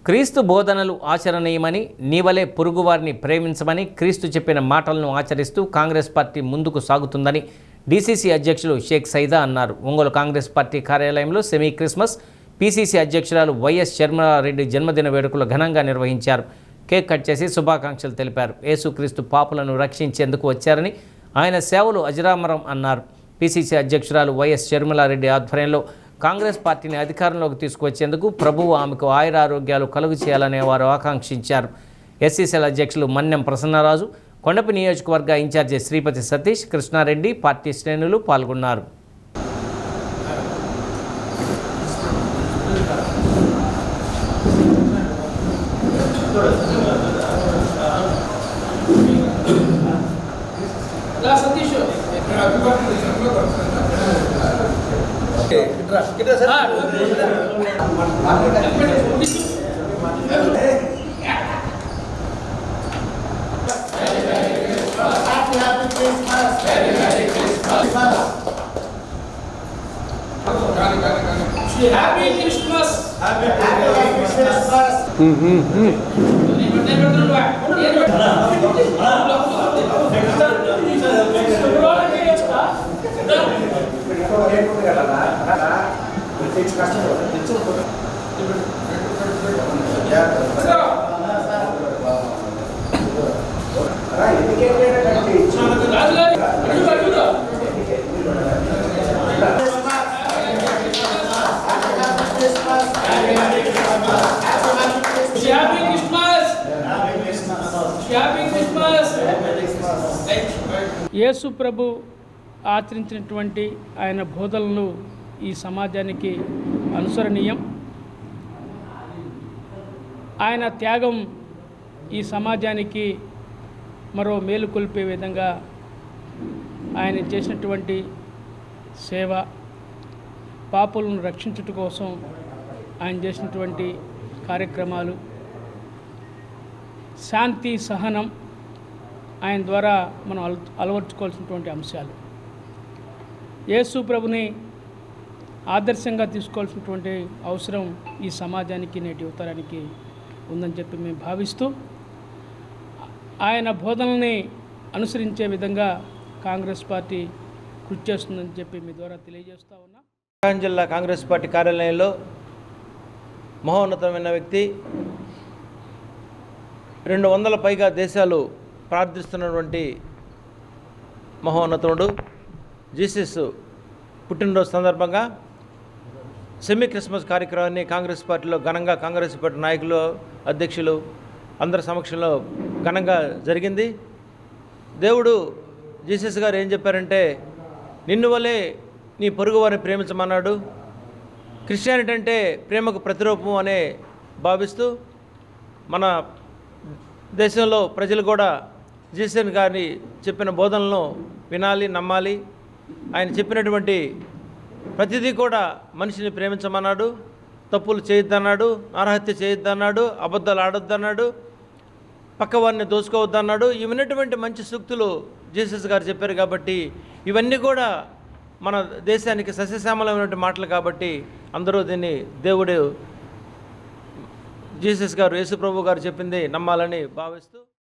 క్రీస్తు బోధనలు ఆచరణీయమని, నీవలే పొరుగువారిని ప్రేమించమని క్రీస్తు చెప్పిన మాటలను ఆచరిస్తూ కాంగ్రెస్ పార్టీ ముందుకు సాగుతుందని డీసీసీ అధ్యక్షులు షేక్ సైదా అన్నారు. ఒంగోలు కాంగ్రెస్ పార్టీ కార్యాలయంలో సెమీ క్రిస్మస్ పీసీసీ అధ్యక్షురాలు వైఎస్ షర్మిలారెడ్డి జన్మదిన వేడుకలు ఘనంగా నిర్వహించారు. కేక్ కట్ చేసి శుభాకాంక్షలు తెలిపారు. యేసుక్రీస్తు పాపులను రక్షించేందుకు వచ్చారని, ఆయన సేవలు అజరామరం అన్నారు. పీసీసీ అధ్యక్షురాలు వైఎస్ షర్మిలారెడ్డి ఆధ్వర్యంలో కాంగ్రెస్ పార్టీని అధికారంలోకి తీసుకువచ్చేందుకు ప్రభువు ఆమెకు ఆయురారోగ్యాలు కలుగు చేయాలని వారు ఆకాంక్షించారు. ఎస్సీసీఎల్ అధ్యక్షులు మన్యం ప్రసన్నరాజు, కొండపి నియోజకవర్గ ఇన్ఛార్జి శ్రీపతి సతీష్, కృష్ణారెడ్డి పార్టీ శ్రేణులు పాల్గొన్నారు. Happy Christmas. Happy Christmas. యేసు ప్రభు ఆచరించినటువంటి ఆయన బోధనలు ఈ సమాజానికి అనుసరణీయం. ఆయన త్యాగం ఈ సమాజానికి మరో మేలు కొల్పే విధంగా ఆయన చేసినటువంటి సేవ, పాపులను రక్షించుట కోసం ఆయన చేసినటువంటి కార్యక్రమాలు, శాంతి సహనం ఆయన ద్వారా మనం అలవర్చుకోవాల్సినటువంటి అంశాలు, యేసు ప్రభుని ఆదర్శంగా తీసుకోవాల్సినటువంటి అవసరం ఈ సమాజానికి, నేటి యువతరానికి ఉందని చెప్పి మేము భావిస్తూ ఆయన బోధనల్ని అనుసరించే విధంగా కాంగ్రెస్ పార్టీ కృషి చేస్తుందని చెప్పి మీ ద్వారా తెలియజేస్తూ ఉన్నా. ప్రకాశం జిల్లా కాంగ్రెస్ పార్టీ కార్యాలయంలో మహోన్నతమైన వ్యక్తి, 200 పైగా దేశాలు ప్రార్థిస్తున్నటువంటి మహోన్నతుడు జీసస్ పుట్టినరోజు సందర్భంగా సెమీ క్రిస్మస్ కార్యక్రమాన్ని కాంగ్రెస్ పార్టీలో ఘనంగా కాంగ్రెస్ పార్టీ నాయకులు, అధ్యక్షులు అందరి సమక్షంలో ఘనంగా జరిగింది. దేవుడు జీసస్ గారు ఏం చెప్పారంటే, నిన్ను వలే నీ పొరుగు వారిని ప్రేమించమన్నాడు. క్రిస్టియానిటీ అంటే ప్రేమకు ప్రతిరూపం అనే భావిస్తూ మన దేశంలో ప్రజలు కూడా జీసస్ గారిని చెప్పిన బోధనలను వినాలి, నమ్మాలి. ఆయన చెప్పినటువంటి ప్రతిదీ కూడా మనిషిని ప్రేమించమన్నాడు, తప్పులు చేయొద్దన్నాడు, నరహత్య చేయొద్దన్నాడు, అబద్ధాలు ఆడొద్దన్నాడు, పక్కవారిని దోచుకోవద్దన్నాడు. ఇవన్నటువంటి మంచి సూక్తులు జీసస్ గారు చెప్పారు. కాబట్టి ఇవన్నీ కూడా మన దేశానికి సస్యశ్యామలమైనటువంటి మాటలు. కాబట్టి అందరూ దీన్ని దేవుడు జీసస్ గారు, యేసు ప్రభు గారు చెప్పింది నమ్మాలని భావిస్తూ